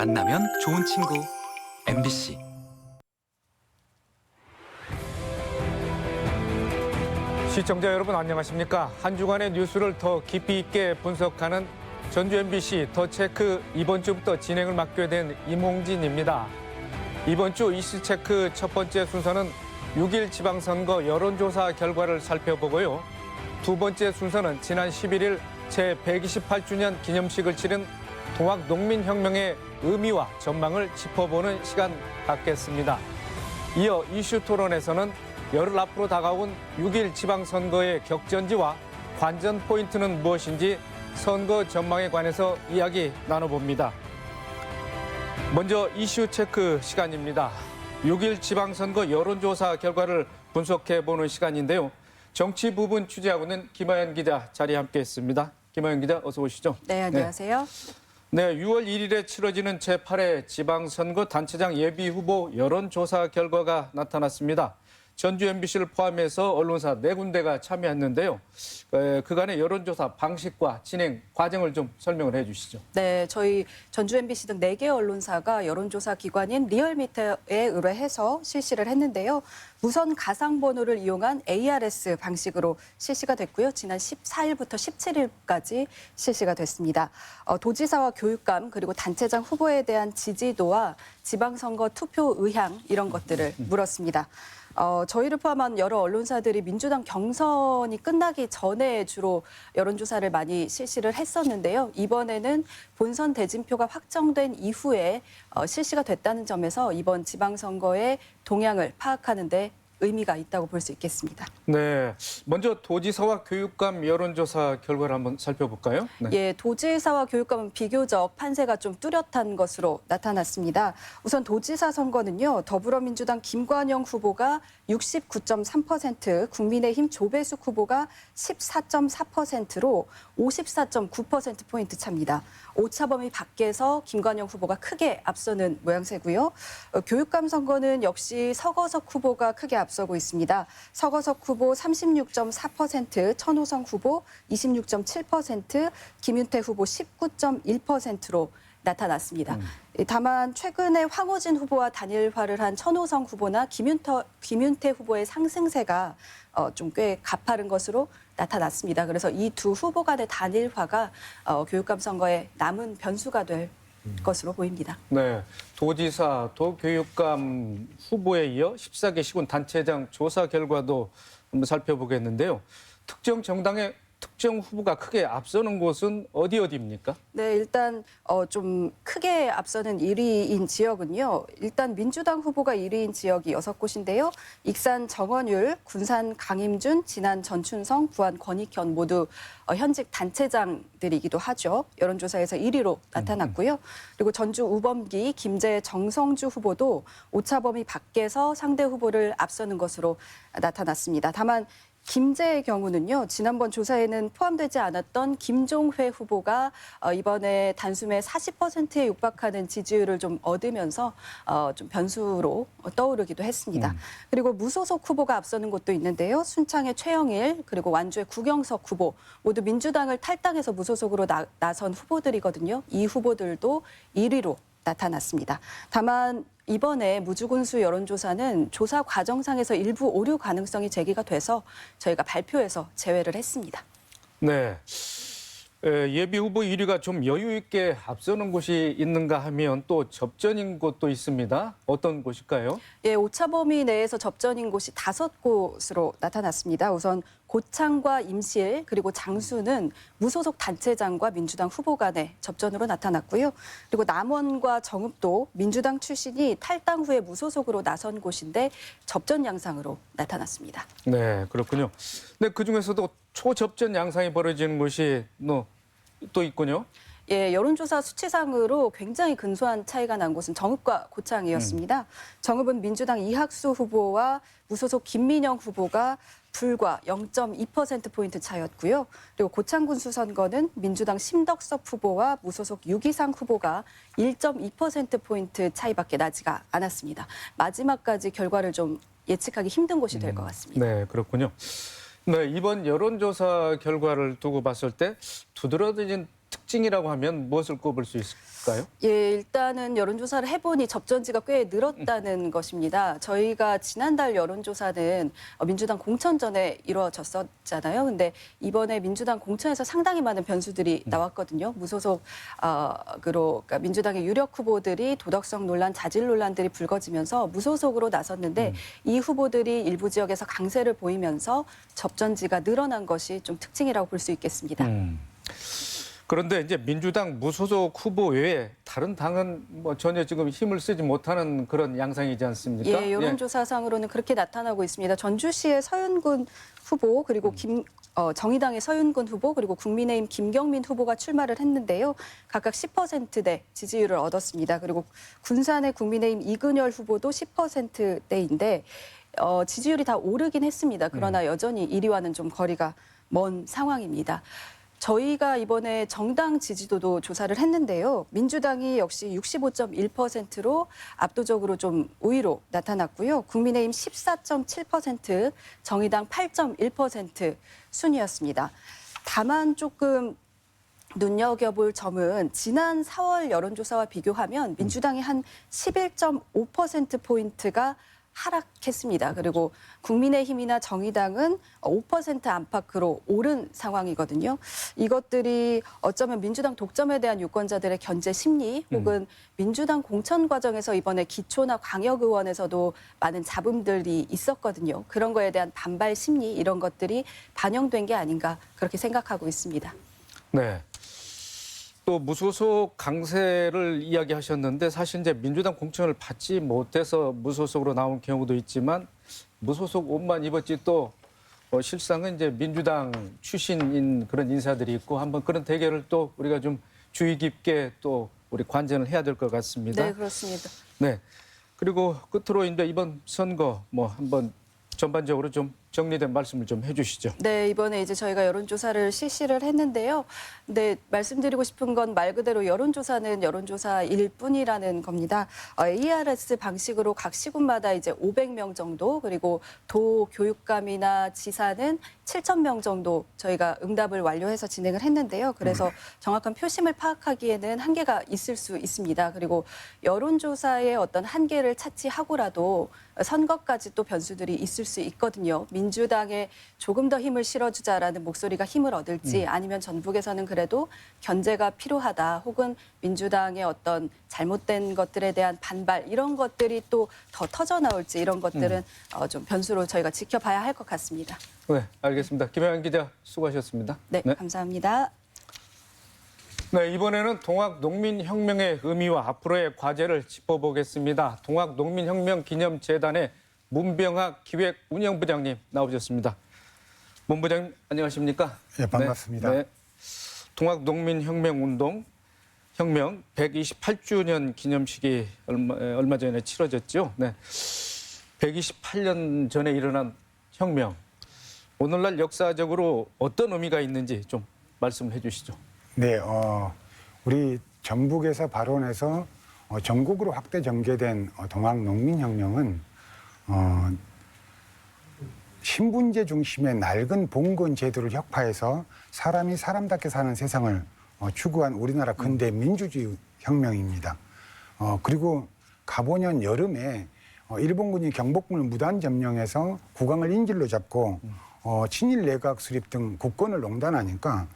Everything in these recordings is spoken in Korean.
만나면 좋은 친구 MBC. 시청자 여러분 안녕하십니까? 한 주간의 뉴스를 더 깊이 있게 분석하는 전주 MBC 더 체크 이번 주부터 진행을 맡게 된 임홍진입니다. 이번 주 이슈 체크 첫 번째 순서는 6일 지방선거 여론조사 결과를 살펴보고요. 두 번째 순서는 지난 11일 제128주년 기념식을 치른 동학농민혁명의 의미와 전망을 짚어보는 시간 갖겠습니다. 이어 이슈 토론에서는 열흘 앞으로 다가온 6일 지방선거의 격전지와 관전 포인트는 무엇인지 선거 전망에 관해서 이야기 나눠봅니다. 먼저 이슈 체크 시간입니다. 6일 지방선거 여론조사 결과를 분석해보는 시간인데요. 정치 부분 취재하고 있는 김하연 기자 자리에 함께했습니다. 김하연 기자 어서 오시죠. 네, 안녕하세요. 네, 6월 1일에 치러지는 제8회 지방선거 단체장 예비후보 여론조사 결과가 나타났습니다. 전주 MBC를 포함해서 언론사 4군데가 참여했는데요. 그간의 여론조사 방식과 진행 과정을 좀 설명을 해주시죠. 네, 저희 전주 MBC 등 4개 언론사가 여론조사 기관인 리얼미터에 의뢰해서 실시를 했는데요. 무선 가상번호를 이용한 ARS 방식으로 실시가 됐고요. 지난 14일부터 17일까지 실시가 됐습니다. 도지사와 교육감 그리고 단체장 후보에 대한 지지도와 지방선거 투표 의향 이런 것들을 물었습니다. 저희를 포함한 여러 언론사들이 민주당 경선이 끝나기 전에 주로 여론조사를 많이 실시를 했었는데요. 이번에는 본선 대진표가 확정된 이후에 실시가 됐다는 점에서 이번 지방선거의 동향을 파악하는 데 의미가 있다고 볼 수 있겠습니다. 네, 먼저 도지사와 교육감 여론조사 결과를 한번 살펴볼까요? 네. 예, 도지사와 교육감은 비교적 판세가 좀 뚜렷한 것으로 나타났습니다. 우선 도지사 선거는요, 더불어민주당 김관영 후보가 69.3%, 국민의힘 조배숙 후보가 14.4%로 54.9%포인트 차입니다. 오차 범위 밖에서 김관영 후보가 크게 앞서는 모양새고요. 교육감 선거는 역시 서거석 후보가 크게 앞서고 있습니다. 서거석 후보 36.4%, 천호성 후보 26.7%, 김윤태 후보 19.1%로 나타났습니다. 다만 최근에 황호진 후보와 단일화를 한 천호성 후보나 김윤태 후보의 상승세가 좀 꽤 가파른 것으로 나타났습니다. 그래서 이 두 후보 간의 단일화가 교육감 선거에 남은 변수가 될 것으로 보입니다. 네, 도지사, 도교육감 후보에 이어 14개 시군 단체장 조사 결과도 한번 살펴보겠는데요. 특정 정당의 특정 후보가 크게 앞서는 곳은 어디입니까? 네, 일단 좀 크게 앞서는 1위인 지역은요. 일단 민주당 후보가 1위인 지역이 6곳인데요. 익산 정원율, 군산 강임준, 진안 전춘성, 부안 권익현 모두 현직 단체장들이기도 하죠. 여론조사에서 1위로 나타났고요. 그리고 전주 우범기, 김제 정성주 후보도 오차 범위 밖에서 상대 후보를 앞서는 것으로 나타났습니다. 다만 김제의 경우는요, 지난번 조사에는 포함되지 않았던 김종회 후보가 이번에 단숨에 40%에 육박하는 지지율을 좀 얻으면서 좀 변수로 떠오르기도 했습니다. 그리고 무소속 후보가 앞서는 곳도 있는데요. 순창의 최영일 그리고 완주의 구경석 후보 모두 민주당을 탈당해서 무소속으로 나선 후보들이거든요. 이 후보들도 1위로 나타났습니다. 다만 이번에 무주군수 여론조사는 조사 과정상에서 일부 오류 가능성이 제기가 돼서 저희가 발표해서 제외를 했습니다. 네, 예비 후보 1위가 좀 여유 있게 앞서는 곳이 있는가 하면 또 접전인 곳도 있습니다. 어떤 곳일까요? 예, 오차 범위 내에서 접전인 곳이 5곳으로 나타났습니다. 우선 고창과 임실 그리고 장수는 무소속 단체장과 민주당 후보 간의 접전으로 나타났고요. 그리고 남원과 정읍도 민주당 출신이 탈당 후에 무소속으로 나선 곳인데 접전 양상으로 나타났습니다. 네, 그렇군요. 네, 그중에서도 초접전 양상이 벌어지는 곳이 또 있군요. 예, 여론조사 수치상으로 굉장히 근소한 차이가 난 곳은 정읍과 고창이었습니다. 정읍은 민주당 이학수 후보와 무소속 김민영 후보가 불과 0.2%포인트 차이였고요. 그리고 고창군수 선거는 민주당 심덕섭 후보와 무소속 유기상 후보가 1.2%포인트 차이밖에 나지가 않았습니다. 마지막까지 결과를 좀 예측하기 힘든 곳이 될 것 같습니다. 네, 그렇군요. 네, 이번 여론조사 결과를 두고 봤을 때 두드러진 특징이라고 하면 무엇을 꼽을 수 있을까요? 예, 일단은 여론조사를 해보니 접전지가 꽤 늘었다는 것입니다. 저희가 지난달 여론조사는 민주당 공천 전에 이루어졌었잖아요. 근데 이번에 민주당 공천에서 상당히 많은 변수들이 나왔거든요. 무소속 그러니까 민주당의 유력 후보들이 도덕성 논란, 자질 논란들이 불거지면서 무소속으로 나섰는데 이 후보들이 일부 지역에서 강세를 보이면서 접전지가 늘어난 것이 좀 특징이라고 볼 수 있겠습니다. 그런데 이제 민주당 무소속 후보 외에 다른 당은 뭐 전혀 지금 힘을 쓰지 못하는 그런 양상이지 않습니까? 예, 여론조사상으로는 그렇게 나타나고 있습니다. 전주시의 서윤근 후보 그리고 정의당의 서윤근 후보 그리고 국민의힘 김경민 후보가 출마를 했는데요. 각각 10%대 지지율을 얻었습니다. 그리고 군산의 국민의힘 이근열 후보도 10%대인데 지지율이 다 오르긴 했습니다. 그러나 여전히 1위와는 좀 거리가 먼 상황입니다. 저희가 이번에 정당 지지도도 조사를 했는데요. 민주당이 역시 65.1%로 압도적으로 좀 우위로 나타났고요. 국민의힘 14.7%, 정의당 8.1% 순이었습니다. 다만 조금 눈여겨볼 점은 지난 4월 여론조사와 비교하면 민주당이 한 11.5%포인트가 하락했습니다. 그리고 국민의힘이나 정의당은 5% 안팎으로 오른 상황이거든요. 이것들이 어쩌면 민주당 독점에 대한 유권자들의 견제 심리 혹은 민주당 공천 과정에서 이번에 기초나 광역의원에서도 많은 잡음들이 있었거든요. 그런 거에 대한 반발 심리 이런 것들이 반영된 게 아닌가 그렇게 생각하고 있습니다. 네. 또 무소속 강세를 이야기하셨는데 사실 이제 민주당 공천을 받지 못해서 무소속으로 나온 경우도 있지만 무소속 옷만 입었지 또 실상은 이제 민주당 출신인 그런 인사들이 있고 한번 그런 대결을 또 우리가 좀 주의 깊게 또 우리 관전을 해야 될 것 같습니다. 네, 그렇습니다. 네. 그리고 끝으로 이제 이번 선거 뭐 한번 전반적으로 좀 정리된 말씀을 좀 해주시죠. 네, 이번에 이제 저희가 여론조사를 실시를 했는데요. 근데 말씀드리고 싶은 건 말 그대로 여론조사는 여론조사일 뿐이라는 겁니다. ARS 방식으로 각 시군마다 이제 500명 정도 그리고 도 교육감이나 지사는 7,000명 정도 저희가 응답을 완료해서 진행을 했는데요. 그래서 정확한 표심을 파악하기에는 한계가 있을 수 있습니다. 그리고 여론조사의 어떤 한계를 차치하고라도 선거까지 또 변수들이 있을 수 있거든요. 민주당에 조금 더 힘을 실어주자라는 목소리가 힘을 얻을지 아니면 전북에서는 그래도 견제가 필요하다 혹은 민주당의 어떤 잘못된 것들에 대한 반발 이런 것들이 또 더 터져나올지 이런 것들은 좀 변수로 저희가 지켜봐야 할 것 같습니다. 네, 알겠습니다. 김혜연 기자 수고하셨습니다. 네, 감사합니다. 네, 이번에는 동학농민혁명의 의미와 앞으로의 과제를 짚어보겠습니다. 동학농민혁명 기념재단의 문병학 기획운영부장님 나오셨습니다. 문 부장님 안녕하십니까? 네, 반갑습니다. 네. 동학농민혁명운동 혁명 128주년 기념식이 얼마 전에 치러졌죠. 네. 128년 전에 일어난 혁명. 오늘날 역사적으로 어떤 의미가 있는지 좀 말씀을 해주시죠. 네, 우리 전북에서 발원해서 전국으로 확대 전개된 동학농민혁명은 신분제 중심의 낡은 봉건 제도를 혁파해서 사람이 사람답게 사는 세상을 추구한 우리나라 근대 민주주의 혁명입니다. 그리고 가보년 여름에 일본군이 경복궁을 무단 점령해서 국왕을 인질로 잡고 친일 내각 수립 등 국권을 농단하니까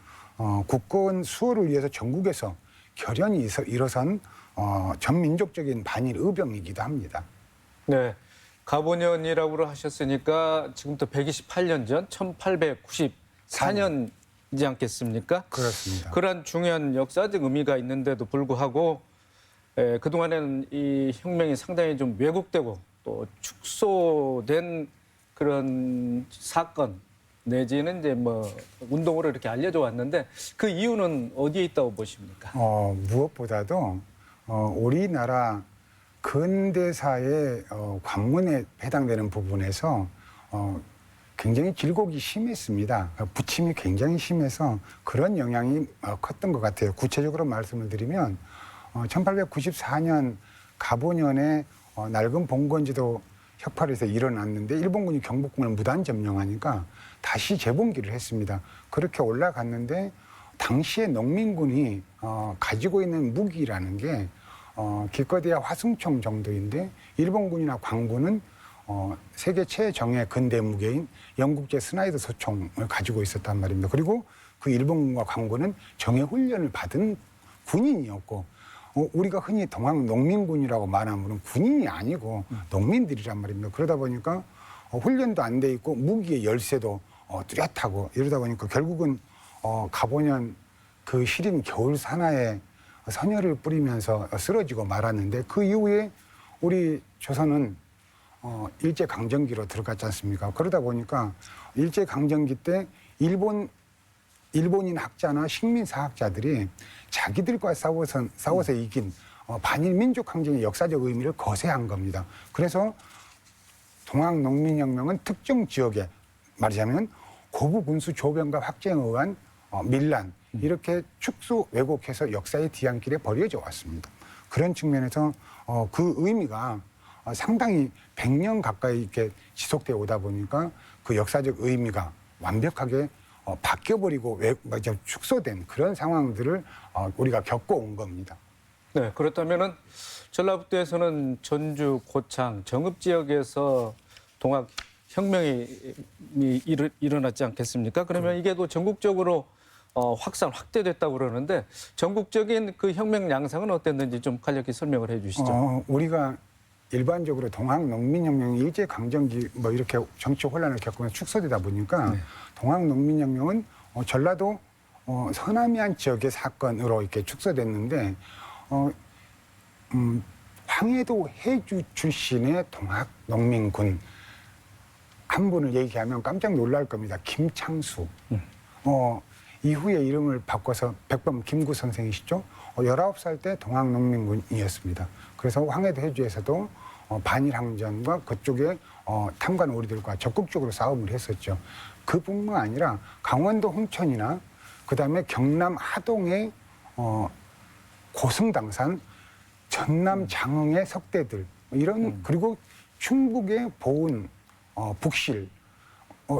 국권 수호를 위해서 전국에서 결연히 일어선 전민족적인 반일 의병이기도 합니다. 네. 가보년이라고 하셨으니까 지금부터 128년 전 1894년이지 않겠습니까? 그렇습니다. 그런 중요한 역사적 의미가 있는데도 불구하고 그동안에는 이 혁명이 상당히 좀 왜곡되고 또 축소된 그런 사건 내지는 이제 뭐 운동으로 이렇게 알려져 왔는데 그 이유는 어디에 있다고 보십니까? 무엇보다도 우리나라 근대사의 관문에 해당되는 부분에서 굉장히 질곡이 심했습니다. 부침이 굉장히 심해서 그런 영향이 컸던 것 같아요. 구체적으로 말씀을 드리면 1894년 가보년에 낡은 봉건제도 혁파를 해서 일어났는데 일본군이 경복궁을 무단 점령하니까 다시 재봉기를 했습니다. 그렇게 올라갔는데 당시에 농민군이 가지고 있는 무기라는 게 기껏해야 화승총 정도인데 일본군이나 광군은 세계 최정예 근대 무기인 영국제 스나이드 소총을 가지고 있었단 말입니다. 그리고 그 일본군과 광군은 정예 훈련을 받은 군인이었고 우리가 흔히 동학 농민군이라고 말하면 군인이 아니고 농민들이란 말입니다. 그러다 보니까 훈련도 안 돼 있고 무기의 열쇠도 뚜렷하고 이러다 보니까 결국은 가보년 그 시린 겨울 산하에 선열을 뿌리면서 쓰러지고 말았는데 그 이후에 우리 조선은 일제강점기로 들어갔지 않습니까? 그러다 보니까 일제강점기 때 일본인 학자나 식민사학자들이 자기들과 싸워서 이긴 반일 민족항쟁의 역사적 의미를 거세한 겁니다. 그래서 동학농민혁명은 특정 지역에 말하자면 고부 군수 조변과 확정에 의한 밀란 이렇게 축소 왜곡해서 역사의 뒤안길에 버려져 왔습니다. 그런 측면에서 그 의미가 상당히 100년 가까이 이렇게 지속되어 오다 보니까 그 역사적 의미가 완벽하게 바뀌어버리고 축소된 그런 상황들을 우리가 겪어온 겁니다. 네, 그렇다면은 전라북도에서는 전주, 고창, 정읍 지역에서 동학 혁명이 일어났지 않겠습니까? 그러면 이게 또 전국적으로 확대됐다고 그러는데 전국적인 그 혁명 양상은 어땠는지 좀 간략히 설명을 해 주시죠. 우리가 일반적으로 동학농민혁명이 일제강점기 뭐 이렇게 정치 혼란을 겪으면서 축소되다 보니까 네. 동학농민혁명은 전라도 서남해안 지역의 사건으로 이렇게 축소됐는데 황해도 해주 출신의 동학농민군 한 분을 얘기하면 깜짝 놀랄 겁니다. 김창수. 이후에 이름을 바꿔서 백범 김구 선생이시죠. 19살 때 동학농민군이었습니다. 그래서 황해도 해주에서도 반일항전과 그쪽에 탐관 오리들과 적극적으로 싸움을 했었죠. 그뿐만 아니라 강원도 홍천이나 그다음에 경남 하동의 고승당산, 전남 장흥의 석대들 이런 그리고 충북의 보은, 북실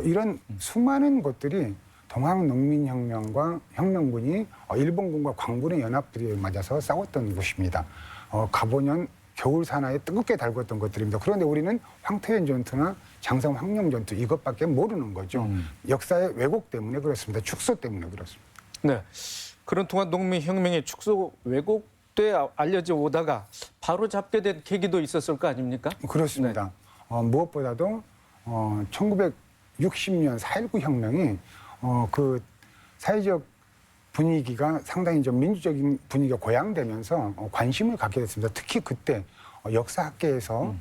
이런 수많은 것들이 동학농민혁명과 혁명군이 일본군과 광군의 연합들이 맞아서 싸웠던 곳입니다. 가보년 겨울 산하에 뜨겁게 달궜던 것들입니다. 그런데 우리는 황태현 전투나 장성 황룡 전투 이것밖에 모르는 거죠. 역사의 왜곡 때문에 그렇습니다. 축소 때문에 그렇습니다. 네, 그런 동학농민혁명의 축소 왜곡돼 알려져 오다가 바로 잡게 된 계기도 있었을 거 아닙니까? 그렇습니다. 무엇보다도 1960년 4.19 혁명이 그 사회적 분위기가 상당히 좀 민주적인 분위기가 고양되면서 관심을 갖게 됐습니다. 특히 그때 역사학계에서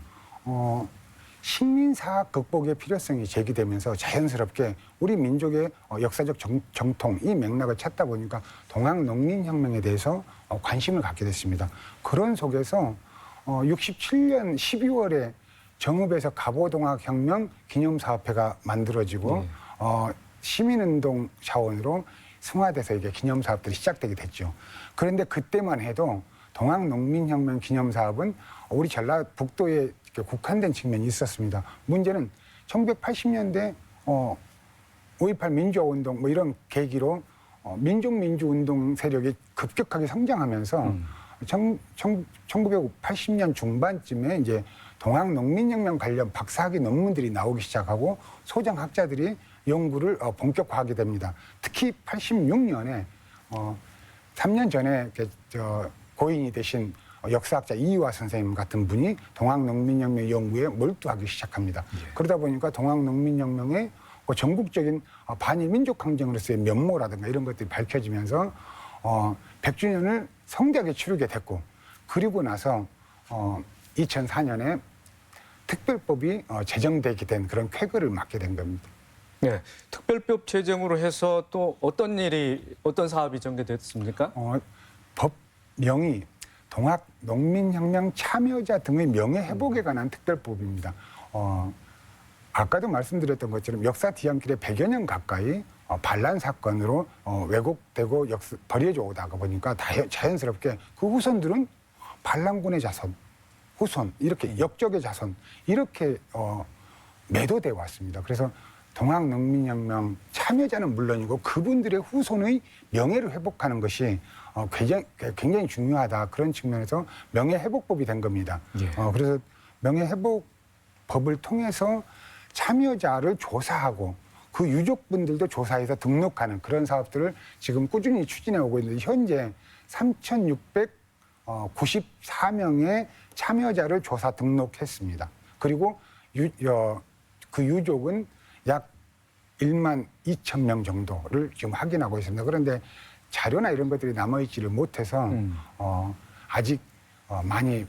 식민사학 극복의 필요성이 제기되면서 자연스럽게 우리 민족의 역사적 정통 이 맥락을 찾다 보니까 동학농민혁명에 대해서 관심을 갖게 됐습니다. 그런 속에서 67년 12월에 정읍에서 갑오동학혁명 기념사업회가 만들어지고 시민운동 차원으로 승화돼서 이게 기념사업들이 시작되게 됐죠. 그런데 그때만 해도 동학농민혁명 기념사업은 우리 전라북도에 국한된 측면이 있었습니다. 문제는 1980년대 5.18 민주화운동 뭐 이런 계기로 민족민주운동 세력이 급격하게 성장하면서 1980년 중반쯤에 이제 동학농민혁명 관련 박사학위 논문들이 나오기 시작하고 소장학자들이 연구를 본격화하게 됩니다. 특히 86년에 3년 전에 고인이 되신 역사학자 이유화 선생님 같은 분이 동학농민혁명 연구에 몰두하기 시작합니다. 그러다 보니까 동학농민혁명의 전국적인 반일 민족항쟁으로서의 면모라든가 이런 것들이 밝혀지면서 100주년을 성대하게 치르게 됐고 그리고 나서 2004년에 특별법이 제정되게 된 그런 쾌거를 맞게 된 겁니다. 네, 특별법 제정으로 해서 또 어떤 사업이 전개됐습니까? 법명이 동학농민혁명 참여자 등의 명예회복에 관한 특별법입니다. 아까도 말씀드렸던 것처럼 역사 뒤안길에 100여 년 가까이 반란 사건으로 왜곡되고 버려져 오다가 보니까 자연스럽게 그 후손들은 반란군의 자손, 후손, 이렇게 역적의 자손 이렇게 매도돼 왔습니다. 그래서 동학농민혁명 참여자는 물론이고 그분들의 후손의 명예를 회복하는 것이 굉장히 중요하다. 그런 측면에서 명예회복법이 된 겁니다. 예. 그래서 명예회복법을 통해서 참여자를 조사하고 그 유족분들도 조사해서 등록하는 그런 사업들을 지금 꾸준히 추진해 오고 있는데 현재 3,694명의 참여자를 조사 등록했습니다. 그리고 그 유족은 약 1만 2천 명 정도를 지금 확인하고 있습니다. 그런데 자료나 이런 것들이 남아있지를 못해서 아직 많이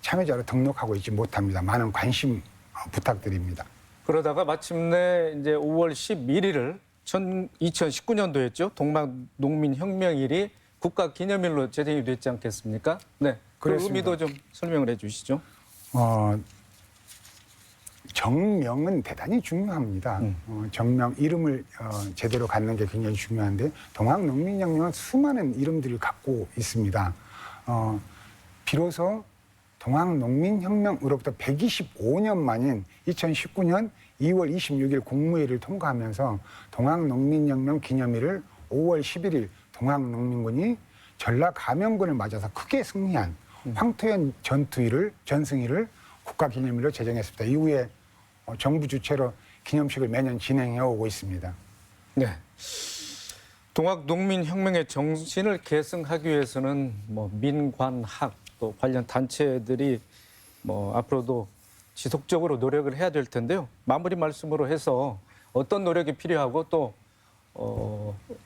참여자로 등록하고 있지 못합니다. 많은 관심 부탁드립니다. 그러다가 마침내 이제 5월 11일을 2019년도였죠. 동학농민혁명일이 국가기념일로 제정이 됐지 않겠습니까? 네. 그 그렇습니다. 의미도 좀 설명을 해 주시죠. 정명은 대단히 중요합니다. 정명, 이름을 제대로 갖는 게 굉장히 중요한데 동학농민혁명은 수많은 이름들을 갖고 있습니다. 비로소 동학농민혁명으로부터 125년 만인 2019년 2월 26일 국무회의를 통과하면서 동학농민혁명 기념일을 5월 11일 동학농민군이 전라감영군을 맞아서 크게 승리한 황토현 전승일을 국가기념일로 제정했습니다. 이후에 정부 주최로 기념식을 매년 진행해 오고 있습니다. 네. 동학농민혁명의 정신을 계승하기 위해서는 민관학 또 관련 단체들이 앞으로도 지속적으로 노력을 해야 될 텐데요. 마무리 말씀으로 해서 어떤 노력이 필요하고 또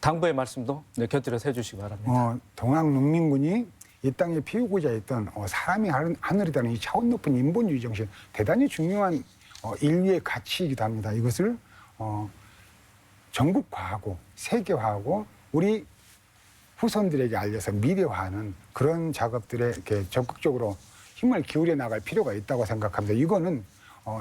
당부의 말씀도 곁들여서 해주시기 바랍니다. 동학농민군이 이 땅에 피우고자 했던 사람이 하늘이라는 이 차원 높은 인본주의 정신 대단히 중요한 인류의 가치이기도 합니다. 이것을 전국화하고 세계화하고 우리 후손들에게 알려서 미래화하는 그런 작업들에 이렇게 적극적으로 힘을 기울여 나갈 필요가 있다고 생각합니다. 이거는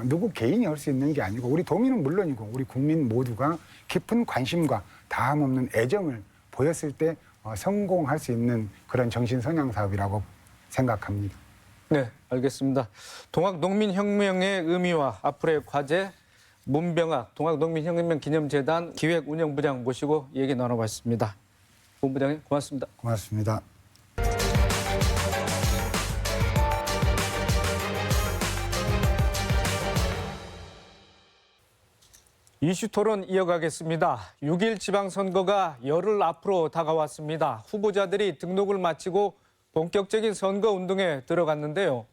누구 개인이 할 수 있는 게 아니고 우리 도민은 물론이고 우리 국민 모두가 깊은 관심과 다함없는 애정을 보였을 때 성공할 수 있는 그런 정신선양 사업이라고 생각합니다. 네, 알겠습니다. 동학농민혁명의 의미와 앞으로의 과제, 문병학 동학농민혁명 기념재단 기획운영부장 모시고 얘기 나눠봤습니다. 본부장님 고맙습니다. 고맙습니다. 이슈 토론 이어가겠습니다. 6일 지방선거가 열흘 앞으로 다가왔습니다. 후보자들이 등록을 마치고 본격적인 선거 운동에 들어갔는데요.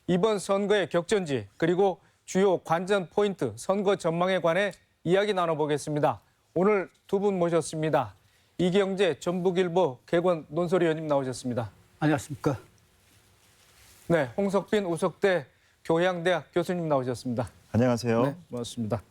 이번 선거의 격전지 그리고 주요 관전 포인트 선거 전망에 관해 이야기 나눠보겠습니다. 오늘 두 분 모셨습니다. 이경재 전북일보 개건 논설위원님 나오셨습니다. 안녕하십니까. 네, 홍석빈 우석대 교양대학 교수님 나오셨습니다. 안녕하세요. 네, 고맙습니다.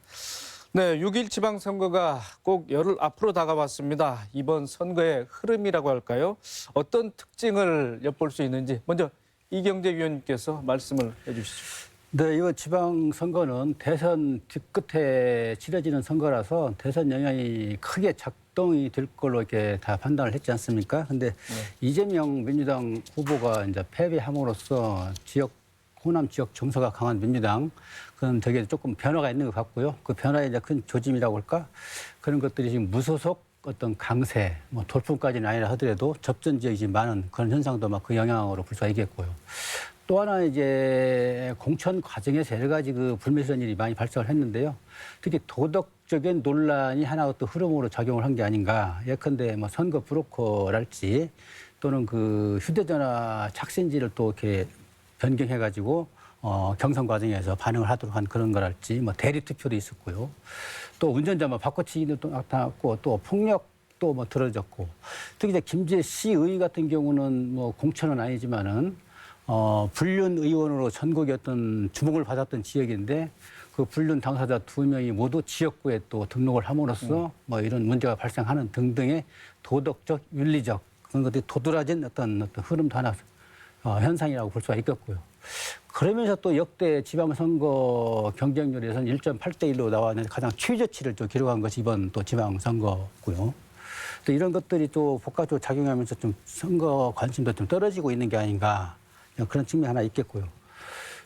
네, 6일 지방선거가 꼭 열흘 앞으로 다가왔습니다. 이번 선거의 흐름이라고 할까요? 어떤 특징을 엿볼 수 있는지 먼저 이경재 위원님께서 말씀을 해주시죠. 네, 이번 지방선거는 대선 뒤끝에 치러지는 선거라서 대선 영향이 크게 작동이 될 걸로 이렇게 다 판단을 했지 않습니까? 근데 이재명 민주당 후보가 이제 패배함으로써 호남 지역 정서가 강한 민주당, 그건 되게 조금 변화가 있는 것 같고요. 그 변화의 이제 큰 조짐이라고 할까? 그런 것들이 지금 무소속 어떤 강세, 돌풍까지는 아니라 하더라도 접전 지역이 많은 그런 현상도 막 그 영향으로 볼 수가 있겠고요. 또 하나 이제 공천 과정에서 여러 가지 그 불미스러운 일이 많이 발생을 했는데요. 특히 도덕적인 논란이 하나 또 흐름으로 작용을 한 게 아닌가. 예컨대 선거 브로커랄지 또는 그 휴대전화 착신지를 또 이렇게 변경해가지고 경선 과정에서 반응을 하도록 한 그런 거랄지 대리 투표도 있었고요. 또 운전자 바꿔치기도 나타났고 또 폭력도 들어졌고 특히 이제 김제 시의 같은 경우는 공천은 아니지만은 불륜 의원으로 전국의 어떤 주목을 받았던 지역인데 그 불륜 당사자 2명이 모두 지역구에 또 등록을 함으로써 이런 문제가 발생하는 등등의 도덕적, 윤리적 그런 것들이 도드라진 어떤 흐름도 하나 현상이라고 볼 수가 있겠고요. 그러면서 또 역대 지방선거 경쟁률에서는 1.8대 1로 나왔는데 가장 최저치를 또 기록한 것이 이번 또 지방선거고요. 또 이런 것들이 또 복합적으로 작용하면서 좀 선거 관심도 좀 떨어지고 있는 게 아닌가 그런 측면이 하나 있겠고요.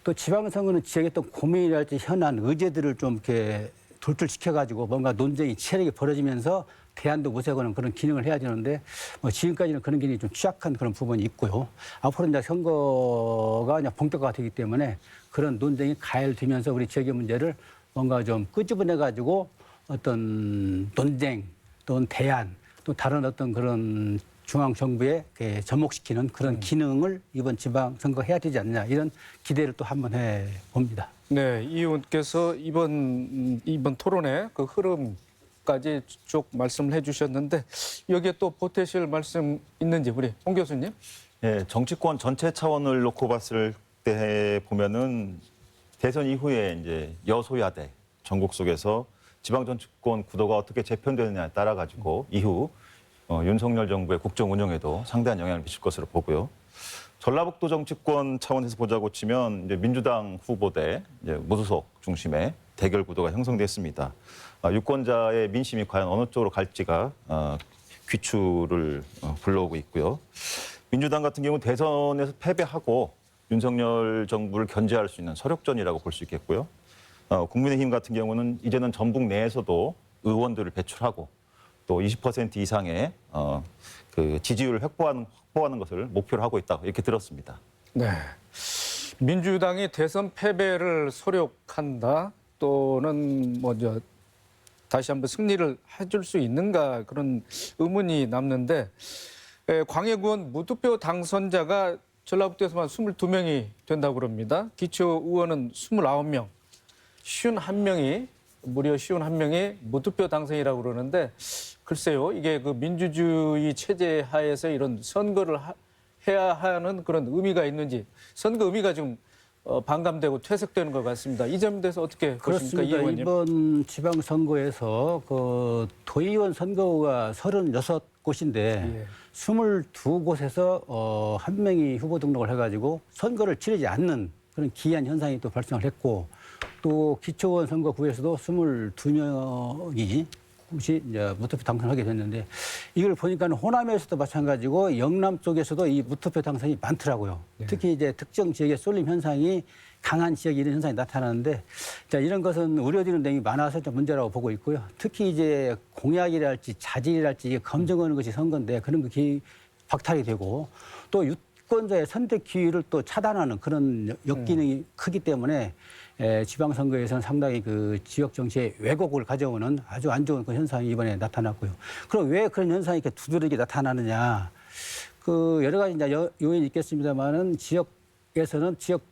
또 지방선거는 지역의 어떤 고민이랄지 현안, 의제들을 좀 이렇게 돌출시켜가지고 뭔가 논쟁이 치열하게 벌어지면서 대안도 모색하는 그런 기능을 해야 되는데 뭐 지금까지는 그런 기능이 좀 취약한 그런 부분이 있고요. 앞으로 이제 선거가 그냥 본격화되기 때문에 그런 논쟁이 가열되면서 우리 지역의 문제를 뭔가 좀 끄집어내가지고 어떤 논쟁 또는 대안 또 다른 어떤 그런 중앙정부에 접목시키는 그런 기능을 이번 지방선거 해야 되지 않느냐 이런 기대를 또 한번 해봅니다. 네, 이 의원께서 이번 토론의 그 흐름까지 쭉 말씀을 해주셨는데 여기에 또 보태실 말씀 있는지 우리 홍 교수님? 예, 정치권 전체 차원을 놓고 봤을 때 보면은 대선 이후에 이제 여소야대 전국 속에서 지방 정치권 구도가 어떻게 재편되느냐에 따라 가지고 이후 윤석열 정부의 국정 운영에도 상당한 영향을 미칠 것으로 보고요. 전라북도 정치권 차원에서 보자고 치면 이제 민주당 후보대 이제 무소속 중심의 대결 구도가 형성됐습니다. 유권자의 민심이 과연 어느 쪽으로 갈지가 귀추를 불러오고 있고요. 민주당 같은 경우 대선에서 패배하고 윤석열 정부를 견제할 수 있는 서력전이라고 볼 수 있겠고요. 국민의힘 같은 경우는 이제는 전북 내에서도 의원들을 배출하고 또 20% 이상의 그 지지율을 확보하는 것을 목표로 하고 있다 이렇게 들었습니다. 네. 민주당이 대선 패배를 소력한다 또는 먼저 다시 한번 승리를 해줄 수 있는가 그런 의문이 남는데 광해군 무투표 당선자가 전라북도에서만 22명이 된다고 그럽니다. 기초의원은 29명, 51명이 무려 51명이 무투표 당선이라고 그러는데 글쎄요, 이게 그 민주주의 체제 하에서 이런 선거를 해야 하는 그런 의미가 있는지 선거 의미가 좀 반감되고 퇴색되는 것 같습니다. 이 점에 대해서 어떻게 보십니까, 이 그렇습니다. 의원님? 이번 지방선거에서 그 도의원 선거가 36곳인데 예. 22곳에서 한 명이 후보 등록을 해가지고 선거를 치르지 않는 그런 기이한 현상이 또 발생을 했고 또 기초의원 선거구에서도 22명이 이제 무투표 당선하게 됐는데 이걸 보니까 호남에서도 마찬가지고 영남 쪽에서도 이 무투표 당선이 많더라고요. 네. 특히 이제 특정 지역의 쏠림 현상이 강한 지역에 이런 현상이 나타나는데 자, 이런 것은 우려되는 내용이 많아서 좀 문제라고 보고 있고요. 특히 이제 공약이랄지 자질이랄지 검증하는 것이 선거인데 그런 게 박탈이 되고 또 유권자의 선택 기회를 또 차단하는 그런 역기능이 크기 때문에 지방선거에서는 상당히 그 지역 정치의 왜곡을 가져오는 아주 안 좋은 그 현상이 이번에 나타났고요. 그럼 왜 그런 현상이 이렇게 두드러지게 나타나느냐? 그 여러 가지 이제 요인이 있겠습니다만은 지역에서는 지역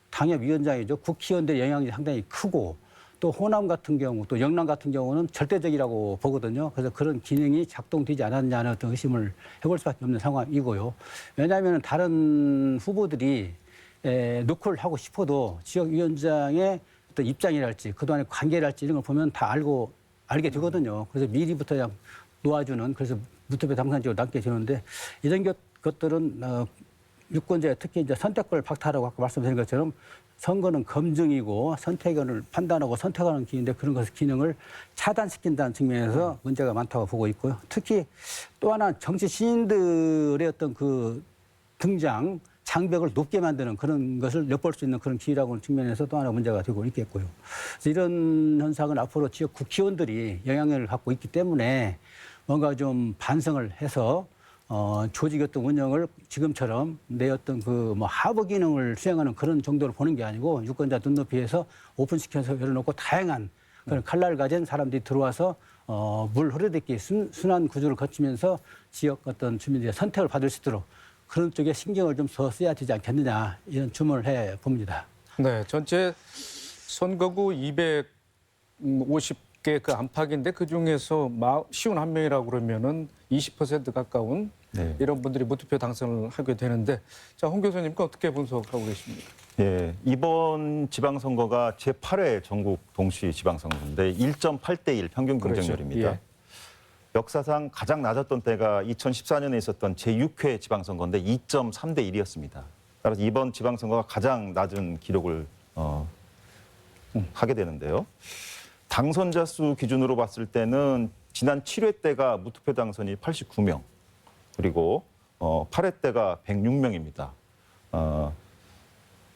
당협위원장이죠. 국회의원들의 영향이 상당히 크고 또 호남 같은 경우 또 영남 같은 경우는 절대적이라고 보거든요. 그래서 그런 기능이 작동되지 않았냐는 어떤 의심을 해볼 수밖에 없는 상황이고요. 왜냐하면 다른 후보들이 노크를 하고 싶어도 지역위원장의 어떤 입장이랄지 그동안의 관계랄지 이런 걸 보면 다 알게 되거든요. 그래서 미리부터 그냥 놓아주는 그래서 무투표 당선직으로 남게 되는데 이런 것들은 유권자의 특히 이제 선택권을 박탈하고 아까 말씀드린 것처럼 선거는 검증이고 선택권을 판단하고 선택하는 기능인데 그런 것의 기능을 차단시킨다는 측면에서 문제가 많다고 보고 있고요. 특히 또 하나 정치 신인들의 어떤 그 등장 장벽을 높게 만드는 그런 것을 엿볼 수 있는 그런 기회라고 하는 측면에서 또 하나 문제가 되고 있겠고요. 그래서 이런 현상은 앞으로 지역 국회의원들이 영향을 갖고 있기 때문에 뭔가 좀 반성을 해서 조직 어떤 운영을 지금처럼 내 어떤 그 뭐 하부 기능을 수행하는 그런 정도로 보는 게 아니고 유권자 눈높이에서 오픈시켜서 열어놓고 다양한 그런 칼날을 가진 사람들이 들어와서 물 흐르듯이 순환 구조를 거치면서 지역 어떤 주민들의 선택을 받을 수 있도록 그런 쪽에 신경을 좀 더 써야 되지 않겠느냐 이런 주문을 해 봅니다. 네, 전체 선거구 250개 그 안팎인데 그 중에서 51명이라고 그러면은 20% 가까운 네. 이런 분들이 무투표 당선을 하게 되는데 자, 홍 교수님과 어떻게 분석하고 계십니까? 예, 이번 지방선거가 제8회 전국 동시 지방선거인데 1.8대 1 평균 경쟁률입니다. 그렇죠. 예. 역사상 가장 낮았던 때가 2014년에 있었던 제6회 지방선거인데 2.3대 1이었습니다. 따라서 이번 지방선거가 가장 낮은 기록을 하게 되는데요. 당선자 수 기준으로 봤을 때는 지난 7회 때가 무투표 당선이 89명, 그리고 8회 때가 106명입니다.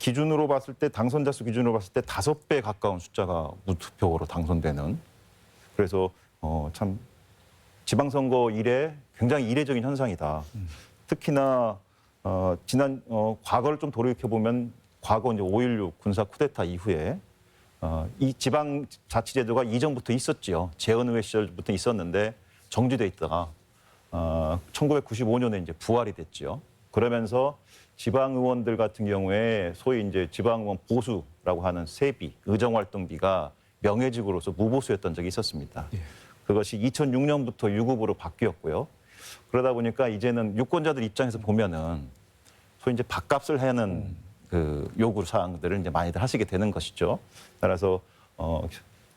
기준으로 봤을 때 당선자 수 기준으로 봤을 때 5배 가까운 숫자가 무투표로 당선되는 그래서 참 지방선거 이래 굉장히 이례적인 현상이다. 특히나 지난 과거를 좀 돌이켜 보면 과거 이제 5.16 군사 쿠데타 이후에 이 지방자치제도가 이전부터 있었지요. 재헌의회 시절부터 있었는데 정지돼 있다가 1995년에 이제 부활이 됐죠. 그러면서 지방의원들 같은 경우에 소위 이제 지방의원 보수라고 하는 세비, 의정활동비가 명예직으로서 무보수였던 적이 있었습니다. 그것이 2006년부터 유급으로 바뀌었고요. 그러다 보니까 이제는 유권자들 입장에서 보면은 소위 이제 밥값을 하는 그 요구 사항들을 이제 많이들 하시게 되는 것이죠. 따라서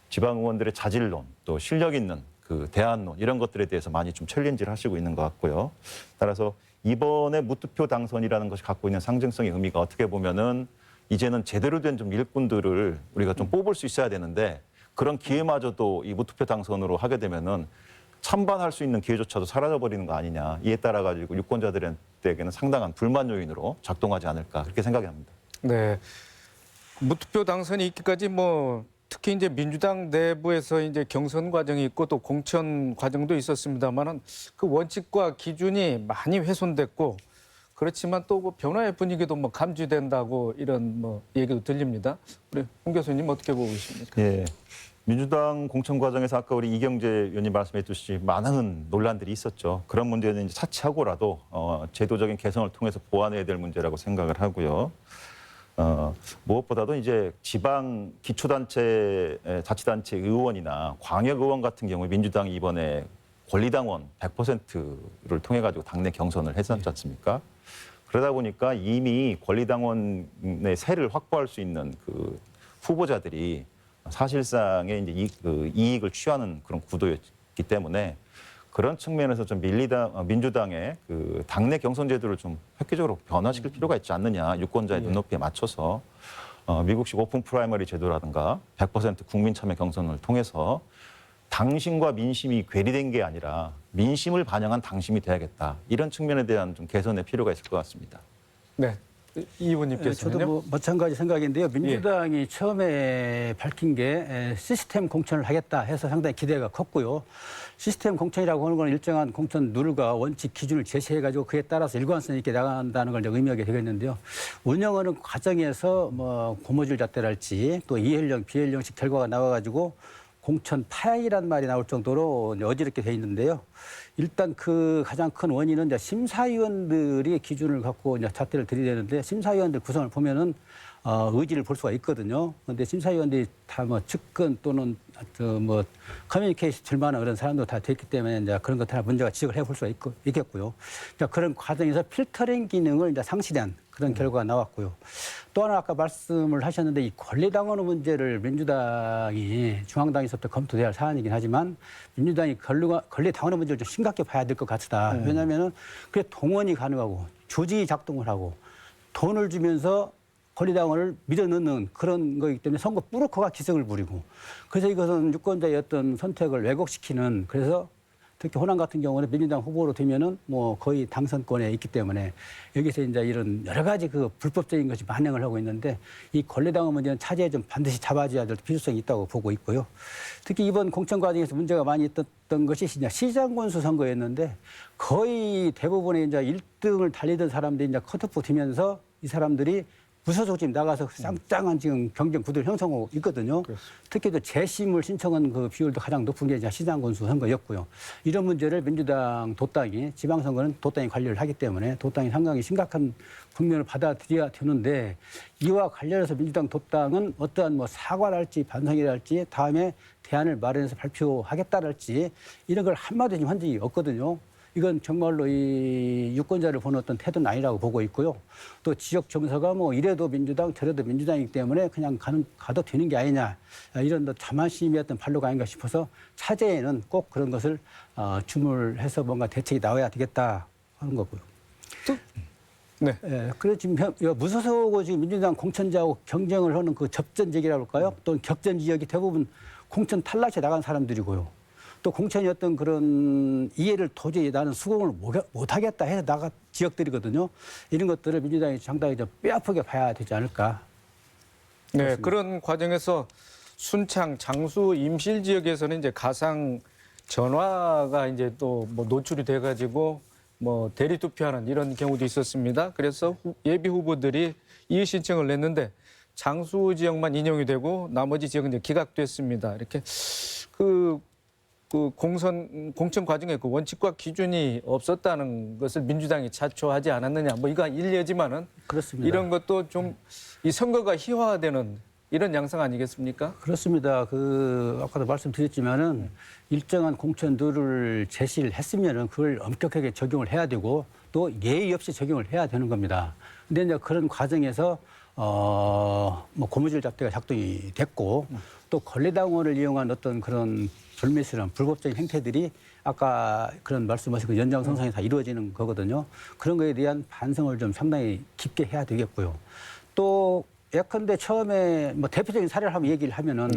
지방 의원들의 자질론 또 실력 있는 그 대안론 이런 것들에 대해서 많이 좀 챌린지를 하시고 있는 것 같고요. 따라서 이번에 무투표 당선이라는 것이 갖고 있는 상징성의 의미가 어떻게 보면은 이제는 제대로 된 좀 일꾼들을 우리가 좀 뽑을 수 있어야 되는데 그런 기회마저도 이 무투표 당선으로 하게 되면은 찬반할 수 있는 기회조차도 사라져버리는 거 아니냐. 이에 따라 가지고 유권자들에게는 상당한 불만 요인으로 작동하지 않을까 그렇게 생각이 합니다. 네. 무투표 당선이 있기까지 뭐 특히 이제 민주당 내부에서 이제 경선 과정이 있고 또 공천 과정도 있었습니다만은 그 원칙과 기준이 많이 훼손됐고 그렇지만 또 그 변화의 분위기도 뭐 감지된다고 이런 뭐 얘기도 들립니다. 우리 홍 교수님 어떻게 보고 계십니까? 예. 민주당 공천 과정에서 아까 우리 이경재 의원님 말씀했듯이 많은 논란들이 있었죠. 그런 문제는 이제 차치하고라도 제도적인 개선을 통해서 보완해야 될 문제라고 생각을 하고요. 무엇보다도 이제 지방 기초단체, 자치단체 의원이나 광역의원 같은 경우에 민주당이 이번에 권리당원 100%를 통해 가지고 당내 경선을 했었지 않습니까? 그러다 보니까 이미 권리당원의 세를 확보할 수 있는 그 후보자들이 사실상의 이제 이익을 취하는 그런 구도였기 때문에 그런 측면에서 좀 민주당의 그 당내 경선 제도를 좀 획기적으로 변화시킬 필요가 있지 않느냐. 유권자의 눈높이에 맞춰서 미국식 오픈 프라이머리 제도라든가 100% 국민 참여 경선을 통해서 당심과 민심이 괴리된 게 아니라 민심을 반영한 당심이 돼야겠다. 이런 측면에 대한 좀 개선의 필요가 있을 것 같습니다. 네. 이 의원님께서는요? 저도 뭐 마찬가지 생각인데요. 민주당이 처음에 밝힌 게 시스템 공천을 하겠다 해서 상당히 기대가 컸고요. 시스템 공천이라고 하는 건 일정한 공천 룰과 원칙 기준을 제시해가지고 그에 따라서 일관성 있게 나간다는 걸 이제 의미하게 되겠는데요. 운영하는 과정에서 뭐 고무줄 잣대랄지 또 이해령, 비해령식 결과가 나와가지고 공천 파행이란 말이 나올 정도로 어지럽게 돼 있는데요. 일단 그 가장 큰 원인은 이제 심사위원들이 기준을 갖고 이제 잣대를 들이대는데 심사위원들 구성을 보면은 의지를 볼 수가 있거든요. 그런데 심사위원들이 다 뭐 측근 또는 뭐 커뮤니케이션 들만한 그런 사람도 다 됐기 때문에 이제 그런 것들 문제가 지적을 해볼 수가 있겠고요. 그런 과정에서 필터링 기능을 이제 상실한 그런 결과가 나왔고요. 또 하나 아까 말씀을 하셨는데 이 권리당원 문제를 민주당이 중앙당에서부터 검토돼야 할 사안이긴 하지만 민주당이 권리당원 문제를 좀 심각하게 봐야 될 것 같다. 왜냐하면은 그게 동원이 가능하고 조직이 작동을 하고 돈을 주면서 권리당원을 밀어넣는 그런 거이기 때문에 선거 뿌로커가 기승을 부리고 그래서 이것은 유권자의 어떤 선택을 왜곡시키는 그래서 특히 호남 같은 경우는 민주당 후보로 되면은 뭐 거의 당선권에 있기 때문에 여기서 이제 이런 여러 가지 그 불법적인 것이 반영을 하고 있는데 이 권리당원 문제는 차제에 좀 반드시 잡아줘야 될 필요성이 있다고 보고 있고요. 특히 이번 공천 과정에서 문제가 많이 있었던 것이 시장 군수 선거였는데 거의 대부분의 이제 1등을 달리던 사람들이 이제 컷오프 되면서 이 사람들이 무소속 지금 나가서 짱짱한 지금 경쟁 구도를 형성하고 있거든요. 특히 또 재심을 신청한 그 비율도 가장 높은 게 이제 시장군수 선거였고요. 이런 문제를 민주당 도당이 지방선거는 도당이 관리를 하기 때문에 도당이 상당히 심각한 국면을 받아들여야 되는데 이와 관련해서 민주당 도당은 어떠한 뭐 사과랄지 반성이랄지 다음에 대안을 마련해서 발표하겠다랄지 이런 걸 한마디 지금 한 적이 없거든요. 이건 정말로 이 유권자를 보는 어떤 태도는 아니라고 보고 있고요. 또 지역 정서가 뭐 이래도 민주당 저래도 민주당이기 때문에 그냥 가도 되는 게 아니냐 이런 자만심의 어떤 발로가 아닌가 싶어서 차제에는 꼭 그런 것을 주물해서 뭔가 대책이 나와야 되겠다 하는 거고요. 네. 예, 그래 지금 무소속으로 지금 민주당 공천자하고 경쟁을 하는 그 접전지역이라고 할까요? 또는 격전 지역이 대부분 공천 탈락에 나간 사람들이고요. 또 공천이 어떤 그런 이해를 도저히 나는 수긍을 못하겠다 해서 나가 지역들이거든요. 이런 것들을 민주당이 상당히 좀 뼈아프게 봐야 되지 않을까. 네, 그런 과정에서 순창, 장수, 임실 지역에서는 이제 가상 전화가 이제 또 뭐 노출이 돼가지고 뭐 대리 투표하는 이런 경우도 있었습니다. 그래서 예비 후보들이 이의 신청을 냈는데 장수 지역만 인용이 되고 나머지 지역은 이제 기각됐습니다. 이렇게 그 공천 과정에 그 원칙과 기준이 없었다는 것을 민주당이 자초하지 않았느냐. 뭐 이거 일례지만은 그렇습니다. 이런 것도 좀 이 선거가 희화화되는 이런 양상 아니겠습니까? 그렇습니다. 아까도 말씀드렸지만은 일정한 공천들을 제시를 했으면은 그걸 엄격하게 적용을 해야 되고 또 예의 없이 적용을 해야 되는 겁니다. 근데 이제 그런 과정에서 뭐 고무줄 잡대가 작동이 됐고 또 권리당원을 이용한 어떤 그런 불미스러운 불법적인 행태들이 아까 그런 말씀하신 그 연장선상에 다 이루어지는 거거든요. 그런 거에 대한 반성을 좀 상당히 깊게 해야 되겠고요. 또 예컨대 처음에 뭐 대표적인 사례를 한번 얘기를 하면은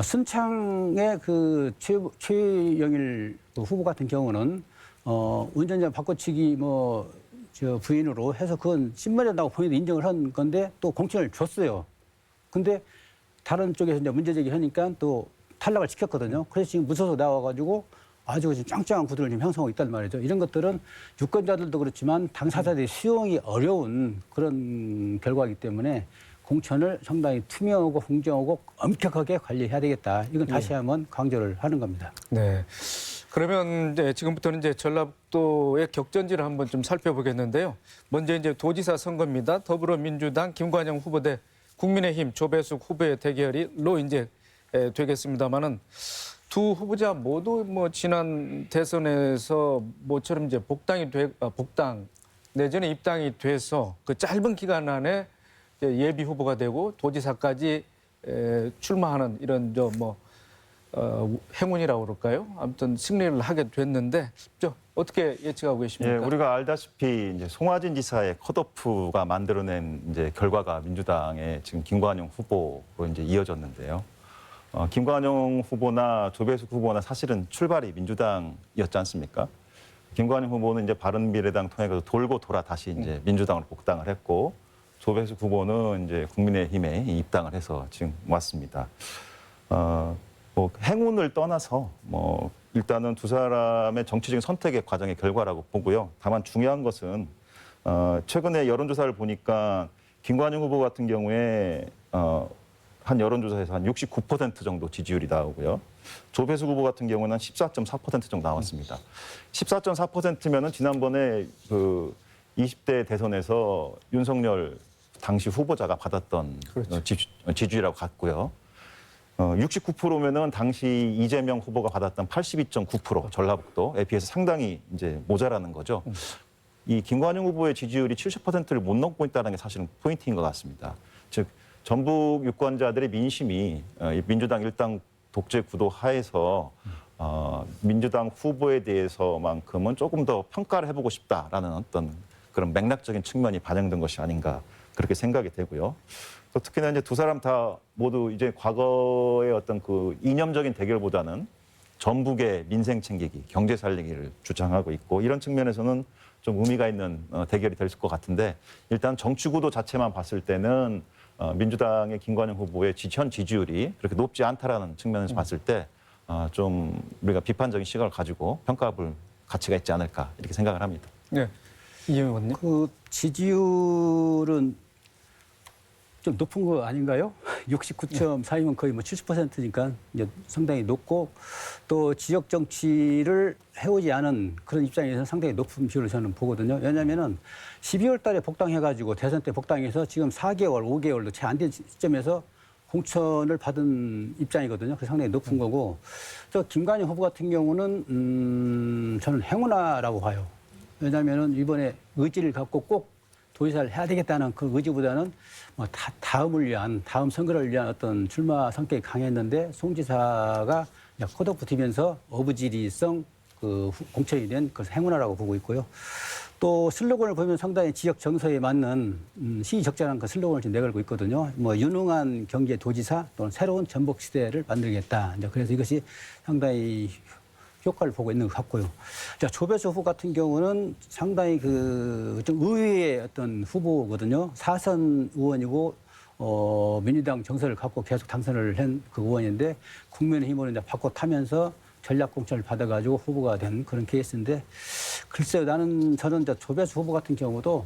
순창의 그 최영일 후보 같은 경우는 운전자 바꿔치기 저 부인으로 해서 그건 신문이라고 본인도 인정을 한 건데 또 공천을 줬어요. 근데 다른 쪽에서 이제 문제 제기하니까 또 탈락을 시켰거든요. 그래서 지금 무소속 나와가지고 아주 지금 짱짱한 구도를 지금 형성하고 있단 말이죠. 이런 것들은 유권자들도 그렇지만 당사자들이 수용이 어려운 그런 결과이기 때문에 공천을 상당히 투명하고 공정하고 엄격하게 관리해야 되겠다. 이건 다시 한번 강조를 하는 겁니다. 네. 그러면 이제 지금부터는 이제 전라북도의 격전지를 한번 좀 살펴보겠는데요. 먼저 이제 도지사 선거입니다. 더불어민주당 김관영 후보 대 국민의힘 조배숙 후보의 대결로 이제 되겠습니다만은 두 후보자 모두 뭐 지난 대선에서 모처럼 이제 복당 내전에 입당이 돼서 그 짧은 기간 안에 예비 후보가 되고 도지사까지 출마하는 이런 행운이라고 그럴까요? 아무튼 승리를 하게 됐는데 어떻게 예측하고 계십니까? 예, 우리가 알다시피 이제 송화진 지사의 컷오프가 만들어낸 이제 결과가 민주당의 지금 김관영 후보로 이제 이어졌는데요. 김관영 후보나 조배숙 후보나 사실은 출발이 민주당이었지 않습니까? 김관영 후보는 이제 바른미래당 통해서 돌고 돌아 다시 이제 민주당으로 복당을 했고 조배숙 후보는 이제 국민의힘에 입당을 해서 지금 왔습니다. 뭐 행운을 떠나서 뭐 일단은 두 사람의 정치적인 선택의 과정의 결과라고 보고요. 다만 중요한 것은 최근에 여론조사를 보니까 김관영 후보 같은 경우에 한 여론조사에서 한 69% 정도 지지율이 나오고요. 조배숙 후보 같은 경우는 14.4% 정도 나왔습니다. 14.4%면은 지난번에 그 20대 대선에서 윤석열 당시 후보자가 받았던 그렇죠. 지지율하고 같고요. 69%면은 당시 이재명 후보가 받았던 82.9% 전라북도에 비해서 상당히 이제 모자라는 거죠. 이 김관영 후보의 지지율이 70%를 못 넘고 있다는 게 사실은 포인트인 것 같습니다. 즉 전북 유권자들의 민심이 민주당 일당 독재 구도 하에서 민주당 후보에 대해서만큼은 조금 더 평가를 해보고 싶다라는 어떤 그런 맥락적인 측면이 반영된 것이 아닌가 그렇게 생각이 되고요. 또 특히나 이제 두 사람 다 모두 이제 과거의 어떤 그 이념적인 대결보다는 전북의 민생 챙기기, 경제 살리기를 주장하고 있고 이런 측면에서는 좀 의미가 있는 대결이 될 것 같은데 일단 정치 구도 자체만 봤을 때는 민주당의 김관영 후보의 현 지지율이 그렇게 높지 않다라는 측면에서 봤을 때 좀 우리가 비판적인 시각을 가지고 평가해볼 가치가 있지 않을까 이렇게 생각을 합니다. 네, 이재명 의원님. 그 지지율은 좀 높은 거 아닌가요? 69.4이면 거의 뭐 70%니까 이제 상당히 높고 또 지역 정치를 해오지 않은 그런 입장에서 상당히 높은 비율을 저는 보거든요. 왜냐하면은 12월 달에 복당해가지고 대선 때 복당해서 지금 4개월, 5개월도 채 안 된 시점에서 공천을 받은 입장이거든요. 그 상당히 높은 거고 저 김관영 후보 같은 경우는 저는 행운아라고 봐요. 왜냐하면은 이번에 의지를 갖고 꼭 도지사를 해야 되겠다는 그 의지보다는 뭐 다음 선거를 위한 어떤 출마 성격이 강했는데 송 지사가 컷오프 뛰면서 어부지리성 그 공천이 된 그 행운아라고 보고 있고요. 또 슬로건을 보면 상당히 지역 정서에 맞는 시의적절한 그 슬로건을 지금 내걸고 있거든요. 뭐 유능한 경제 도지사 또는 새로운 전북 시대를 만들겠다. 이제 그래서 이것이 상당히 효과를 보고 있는 것 같고요. 자, 조배수 후보 같은 경우는 상당히 좀 의외의 어떤 후보거든요. 4선 의원이고 민주당 정서를 갖고 계속 당선을 한 그 의원인데 국민의힘으로 이제 바꿔 타면서 전략 공천을 받아가지고 후보가 된 그런 케이스인데 글쎄요, 저는 이제 조배수 후보 같은 경우도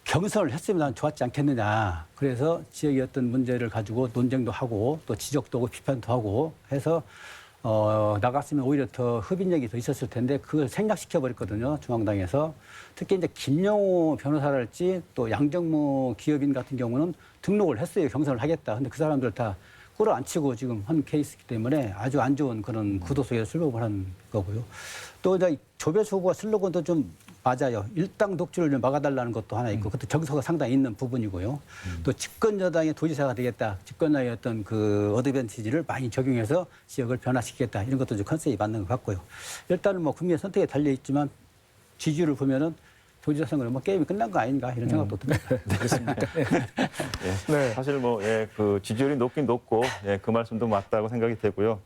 경선을 했으면 난 좋았지 않겠느냐. 그래서 지역의 어떤 문제를 가지고 논쟁도 하고 또 지적도 하고 비판도 하고 해서 나갔으면 오히려 더 흡인력이 더 있었을 텐데 그걸 생략시켜 버렸거든요. 중앙당에서. 특히 이제 김영호 변호사랄지 또 양정무 기업인 같은 경우는 등록을 했어요. 경선을 하겠다. 근데 그 사람들 다 끌어안치고 지금 한 케이스이기 때문에 아주 안 좋은 그런 구도 속에서 슬로건을 한 거고요. 또 이제 조배수 후보가 슬로건도 좀 맞아요. 일당 독주를 좀 막아달라는 것도 하나 있고 그것도 정서가 상당히 있는 부분이고요. 또 집권 여당의 도지사가 되겠다. 집권 여당의 어떤 그 어드밴티지를 많이 적용해서 지역을 변화시키겠다. 이런 것도 좀 컨셉이 맞는 것 같고요. 일단은 뭐 국민의 선택에 달려 있지만 지지율을 보면은 도지사 선거는 뭐 게임이 끝난 거 아닌가 이런 생각도 듭니다. 그렇습니까? 네. 사실 뭐 그 지지율이 높긴 높고 그 말씀도 맞다고 생각이 되고요.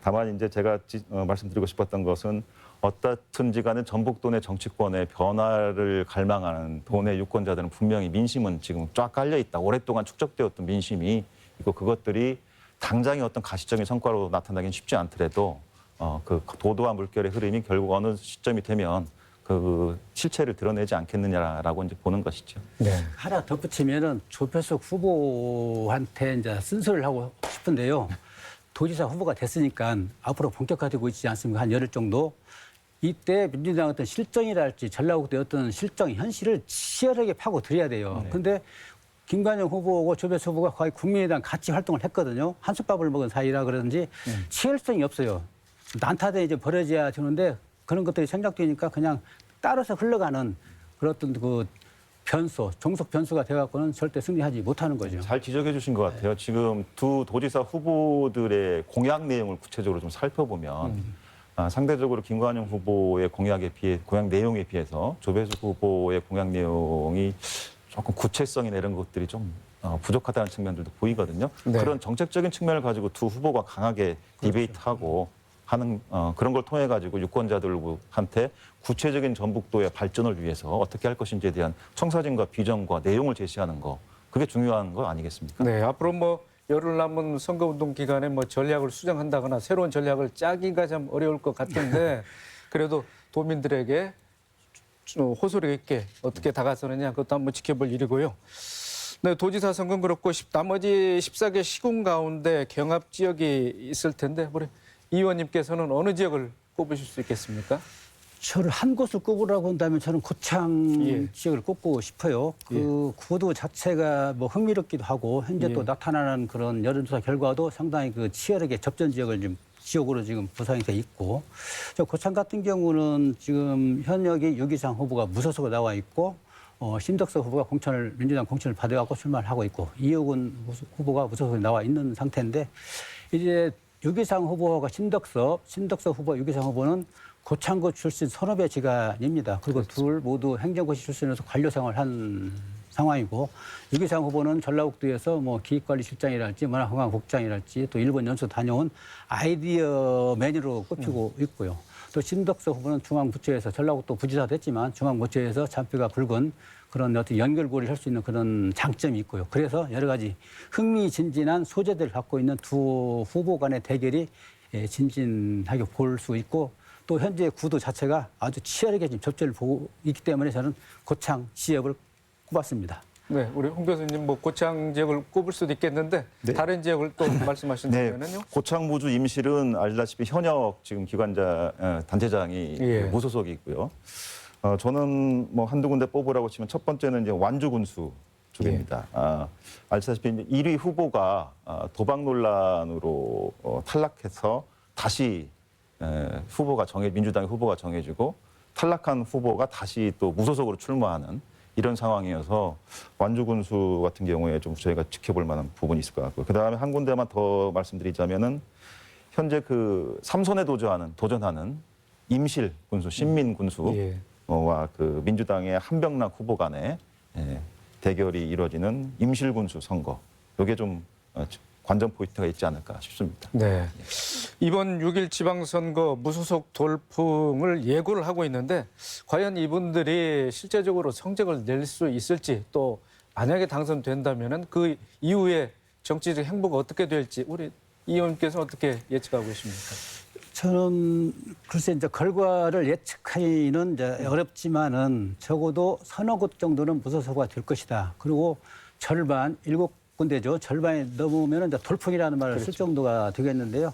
다만 이제 제가 말씀드리고 싶었던 것은 어떻든지 간에 전북도 내 정치권의 변화를 갈망하는 도내 유권자들은 분명히 민심은 지금 쫙 깔려 있다. 오랫동안 축적되었던 민심이 있고 그것들이 당장의 어떤 가시적인 성과로 나타나기는 쉽지 않더라도 그 도도한 물결의 흐름이 결국 어느 시점이 되면 그 실체를 드러내지 않겠느냐라고 이제 보는 것이죠. 네. 하나 덧붙이면은 조배수 후보한테 이제 쓴소리를 하고 싶은데요. 도지사 후보가 됐으니까 앞으로 본격화되고 있지 않습니까? 한 열흘 정도. 이때 민주당 어떤 실정이랄지 전라북도의 어떤 실정 현실을 치열하게 파고들여야 돼요. 근데 김관영 후보하고 조배수 후보가 거의 국민의당 같이 활동을 했거든요. 한솥밥을 먹은 사이라 그런지 치열성이 없어요. 난타대 이제 벌어져야 되는데 그런 것들이 생략되니까 그냥 따라서 흘러가는 그런 어떤 그 변수, 종속 변수가 돼갖고는 절대 승리하지 못하는 거죠. 잘 지적해 주신 것 같아요. 지금 두 도지사 후보들의 공약 내용을 구체적으로 좀 살펴보면 상대적으로 김관영 후보의 공약 내용에 비해서 조배수 후보의 공약 내용이 조금 구체성이나 이런 것들이 좀 부족하다는 측면들도 보이거든요. 네. 그런 정책적인 측면을 가지고 두 후보가 강하게 디베이트하고 하는 그런 걸 통해 가지고 유권자들한테 구체적인 전북도의 발전을 위해서 어떻게 할 것인지에 대한 청사진과 비전과 내용을 제시하는 거 그게 중요한 거 아니겠습니까? 네, 앞으로 뭐 열흘 남은 선거운동 기간에 뭐 전략을 수정한다거나 새로운 전략을 짜기가 좀 어려울 것 같은데 그래도 도민들에게 호소력 있게 어떻게 다가서느냐 그것도 한번 지켜볼 일이고요. 네, 도지사 선거는 그렇고 나머지 14개 시군 가운데 경합 지역이 있을 텐데 우리 이 의원님께서는 어느 지역을 꼽으실 수 있겠습니까? 저를 한 곳을 꼽으라고 한다면 저는 고창 예. 지역을 꼽고 싶어요. 그 구도 자체가 뭐 흥미롭기도 하고 현재 또 나타나는 그런 여론조사 결과도 상당히 그 치열하게 접전 지역으로 지금 구성이 돼 있고 저 고창 같은 경우는 지금 현역이 유기상 후보가 무소속으로 나와 있고 신덕서 후보가 민주당 공천을 받아갖고 출마를 하고 있고 이호근 후보가 무소속으로 나와 있는 상태인데 이제 유기상 후보가 신덕서 후보, 유기상 후보는 고창구 출신 선후배 지간입니다. 그리고 둘 모두 행정고시 출신으로서 관료 생활을 한 상황이고 유기상 후보는 전라북도에서 뭐 기획관리실장이랄지 문화관광국장이랄지 또 일본 연수 다녀온 아이디어맨으로 꼽히고 있고요. 또 신덕서 후보는 중앙부처에서 전라북도 부지사도 했지만 중앙부처에서 잔뼈가 굵은 그런 어떤 연결고리를 할 수 있는 그런 장점이 있고요. 그래서 여러 가지 흥미진진한 소재들을 갖고 있는 두 후보 간의 대결이 진진하게 볼 수 있고 또 현재 구도 자체가 아주 치열하게 지금 접전을 보고 있기 때문에 저는 고창 지역을 꼽았습니다. 네, 우리 홍 교수님 뭐 고창 지역을 꼽을 수도 있겠는데 네. 다른 지역을 또 말씀하신다면요? 네, 고창 무주 임실은 알다시피 현역 지금 기관자 단체장이 예. 무소속이고요. 저는 뭐 한두 군데 뽑으라고 치면 첫 번째는 이제 완주군수 쪽입니다. 알다시피 이제 1위 후보가 도박 논란으로 탈락해서 다시 민주당의 후보가 정해지고 탈락한 후보가 다시 또 무소속으로 출마하는 이런 상황이어서 완주군수 같은 경우에 좀 저희가 지켜볼 만한 부분이 있을 것 같고요. 그다음에 한 군데만 더 말씀드리자면은 현재 그 삼선에 도전하는 임실 군수, 신민 군수 예. 그 민주당의 한병락 후보 간의 대결이 이루어지는 임실군수 선거. 이게 좀 관전 포인트가 있지 않을까 싶습니다. 네. 이번 6일 지방선거 무소속 돌풍을 예고를 하고 있는데 과연 이분들이 실제적으로 성적을 낼 수 있을지 또 만약에 당선된다면은 그 이후에 정치적 행보가 어떻게 될지 우리 이 의원께서는 어떻게 예측하고 계십니까? 저는 글쎄 이제 결과를 예측하기는 이제 어렵지만은 적어도 서너 곳 정도는 무소속화 될 것이다. 그리고 절반, 7군데죠. 절반이 넘으면 이제 돌풍이라는 말을 쓸 정도가 되겠는데요.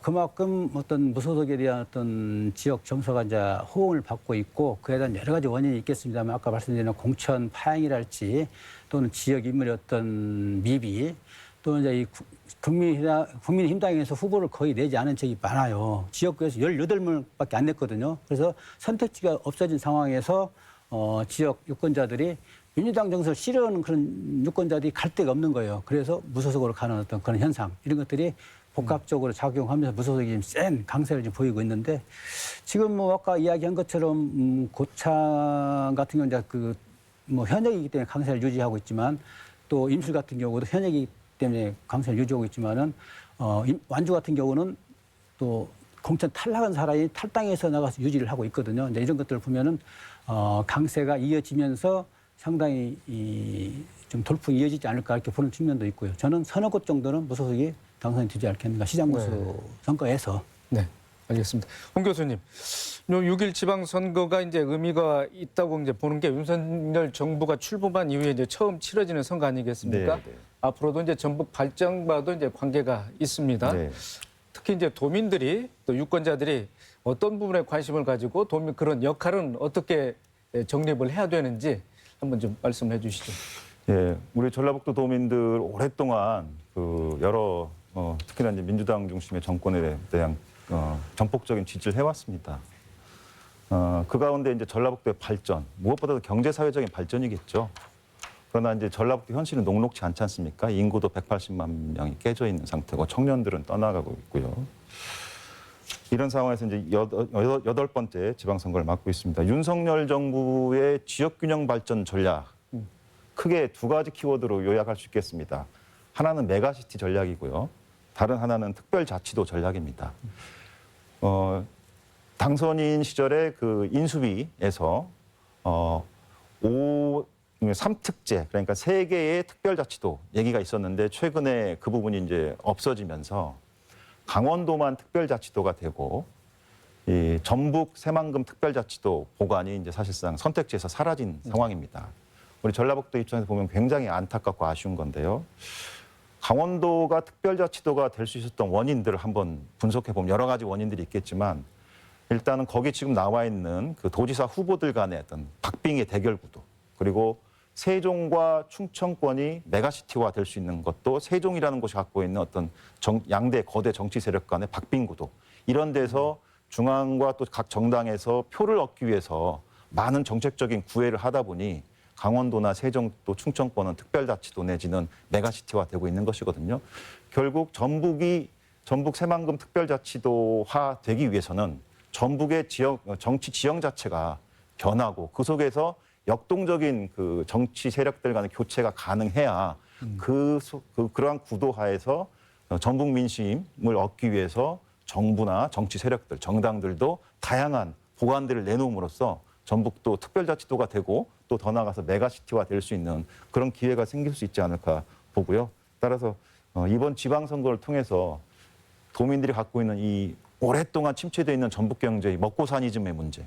그만큼 어떤 무소속에 대한 어떤 지역 점수가 이제 호응을 받고 있고 그에 대한 여러 가지 원인이 있겠습니다만 아까 말씀드린 공천 파행이랄지 또는 지역 인물의 어떤 미비 또는 이제 이 국민의힘당에서 후보를 거의 내지 않은 적이 많아요. 지역구에서 18명밖에 안 냈거든요. 그래서 선택지가 없어진 상황에서 지역 유권자들이 민주당 정서를 싫어하는 그런 유권자들이 갈 데가 없는 거예요. 그래서 무소속으로 가는 어떤 그런 현상 이런 것들이 복합적으로 작용하면서 무소속이 좀 센 강세를 좀 보이고 있는데 지금 뭐 아까 이야기한 것처럼 고창 같은 경우는 이제 뭐 현역이기 때문에 강세를 유지하고 있지만 또 임실 같은 경우도 현역이기 때문에 강세를 유지하고 있지만은 완주 같은 경우는 또 공천 탈락한 사람이 탈당해서 나가서 유지를 하고 있거든요. 이제 이런 것들을 보면은 강세가 이어지면서 상당히 좀 돌풍이 이어지지 않을까 이렇게 보는 측면도 있고요. 저는 서너 곳 정도는 무소속이 당선이 되지 않겠는가 시장구수 선거에서. 네, 알겠습니다. 홍 교수님, 6일 지방선거가 이제 의미가 있다고 이제 보는 게 윤석열 정부가 출범한 이후에 이제 처음 치러지는 선거 아니겠습니까? 네, 네. 앞으로도 이제 전북 발전과도 이제 관계가 있습니다. 네. 특히 이제 도민들이 또 유권자들이 어떤 부분에 관심을 가지고 도민 그런 역할은 어떻게 정립을 해야 되는지 한번 좀 말씀해 주시죠. 예, 우리 전라북도 도민들 오랫동안 그 여러 특히나 이제 민주당 중심의 정권에 대한 전폭적인 지지를 해왔습니다. 그 가운데 이제 전라북도의 발전, 무엇보다도 경제사회적인 발전이겠죠. 그러나 이제 전라북도 현실은 녹록지 않지 않습니까? 인구도 180만 명이 깨져 있는 상태고 청년들은 떠나가고 있고요. 이런 상황에서 이제 여덟 번째 지방선거를 맡고 있습니다. 윤석열 정부의 지역균형 발전 전략, 크게 두 가지 키워드로 요약할 수 있겠습니다. 하나는 메가시티 전략이고요. 다른 하나는 특별자치도 전략입니다. 당선인 시절에 그 인수위에서 3특제, 그러니까 3개의 특별자치도 얘기가 있었는데 최근에 그 부분이 이제 없어지면서 강원도만 특별자치도가 되고 이 전북 새만금 특별자치도 보관이 이제 사실상 선택지에서 사라진 상황입니다. 우리 전라북도 입장에서 보면 굉장히 안타깝고 아쉬운 건데요. 강원도가 특별자치도가 될 수 있었던 원인들을 한번 분석해 보면 여러 가지 원인들이 있겠지만 일단은 거기 지금 나와 있는 그 도지사 후보들 간의 어떤 박빙의 대결 구도 그리고 세종과 충청권이 메가시티화 될 수 있는 것도 세종이라는 곳이 갖고 있는 어떤 양대 거대 정치 세력 간의 박빙 구도 이런 데서 중앙과 또 각 정당에서 표를 얻기 위해서 많은 정책적인 구애를 하다 보니 강원도나 세종 또 충청권은 특별자치도 내지는 메가시티화 되고 있는 것이거든요. 결국 전북 새만금 특별자치도화 되기 위해서는 전북의 정치 지형 자체가 변하고 그 속에서 역동적인 그 정치 세력들 간의 교체가 가능해야 그러한 구도하에서 전북 민심을 얻기 위해서 정부나 정치 세력들, 정당들도 다양한 보관들을 내놓음으로써 전북도 특별자치도가 되고 또 더 나아가서 메가시티화 될 수 있는 그런 기회가 생길 수 있지 않을까 보고요. 따라서 이번 지방선거를 통해서 도민들이 갖고 있는 이 오랫동안 침체되어 있는 전북 경제의 먹고사니즘의 문제,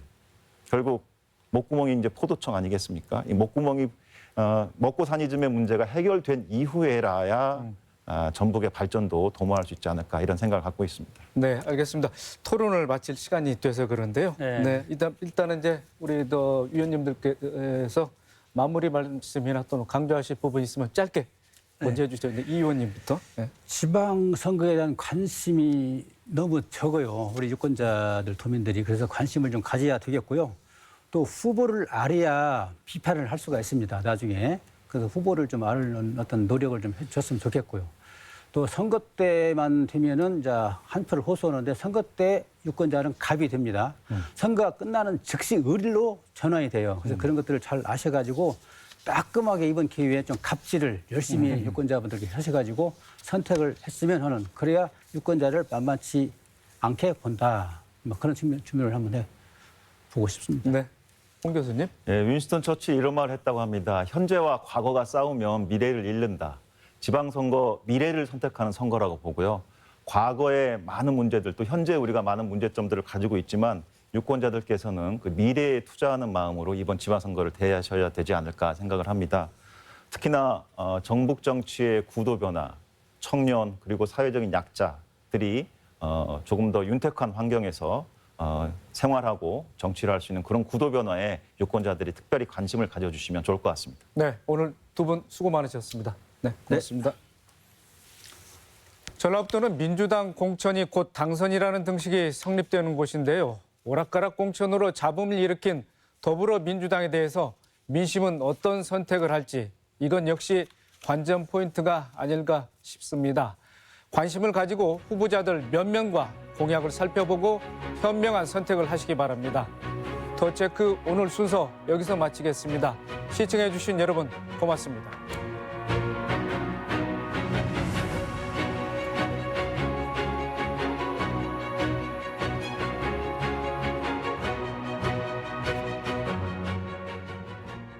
결국 목구멍이 이제 포도청 아니겠습니까? 이 목구멍이 먹고사니즘의 문제가 해결된 이후에라야 전북의 발전도 도모할 수 있지 않을까 이런 생각을 갖고 있습니다. 네, 알겠습니다. 토론을 마칠 시간이 돼서 그런데요. 네. 일단은 이제 우리 위원님들께서 마무리 말씀이나 또는 강조하실 부분 있으면 짧게 먼저 해주시죠. 이 의원님부터. 네. 지방선거에 대한 관심이 너무 적어요. 우리 유권자들, 도민들이. 그래서 관심을 좀 가져야 되겠고요. 또 후보를 알아야 비판을 할 수가 있습니다. 나중에. 그래서 후보를 좀 아는 어떤 노력을 좀 해줬으면 좋겠고요. 또 선거 때만 되면은 이제 한 표를 호소하는데 선거 때 유권자는 갑이 됩니다. 선거가 끝나는 즉시 을로 전환이 돼요. 그래서 그런 것들을 잘 아셔가지고 따끔하게 이번 기회에 좀 갑질을 열심히 유권자분들께 하셔가지고 선택을 했으면 하는, 그래야 유권자를 만만치 않게 본다. 뭐 그런 측면을 한번 해보고 싶습니다. 네. 홍 교수님. 예, 윈스턴 처치 이런 말을 했다고 합니다. 현재와 과거가 싸우면 미래를 잃는다. 지방선거 미래를 선택하는 선거라고 보고요. 과거의 많은 문제들, 또 현재 우리가 많은 문제점들을 가지고 있지만 유권자들께서는 그 미래에 투자하는 마음으로 이번 지방선거를 대하셔야 되지 않을까 생각을 합니다. 특히나 정북 정치의 구도 변화, 청년 그리고 사회적인 약자들이 조금 더 윤택한 환경에서 생활하고 정치를 할 수 있는 그런 구도 변화에 유권자들이 특별히 관심을 가져주시면 좋을 것 같습니다. 네, 오늘 두 분 수고 많으셨습니다. 네, 고맙습니다. 전라북도는 민주당 공천이 곧 당선이라는 등식이 성립되는 곳인데요. 오락가락 공천으로 잡음을 일으킨 더불어민주당에 대해서 민심은 어떤 선택을 할지, 이건 역시 관전 포인트가 아닐까 싶습니다. 관심을 가지고 후보자들 몇 명과 공약을 살펴보고 현명한 선택을 하시기 바랍니다. 더 체크 오늘 순서 여기서 마치겠습니다. 시청해 주신 여러분 고맙습니다.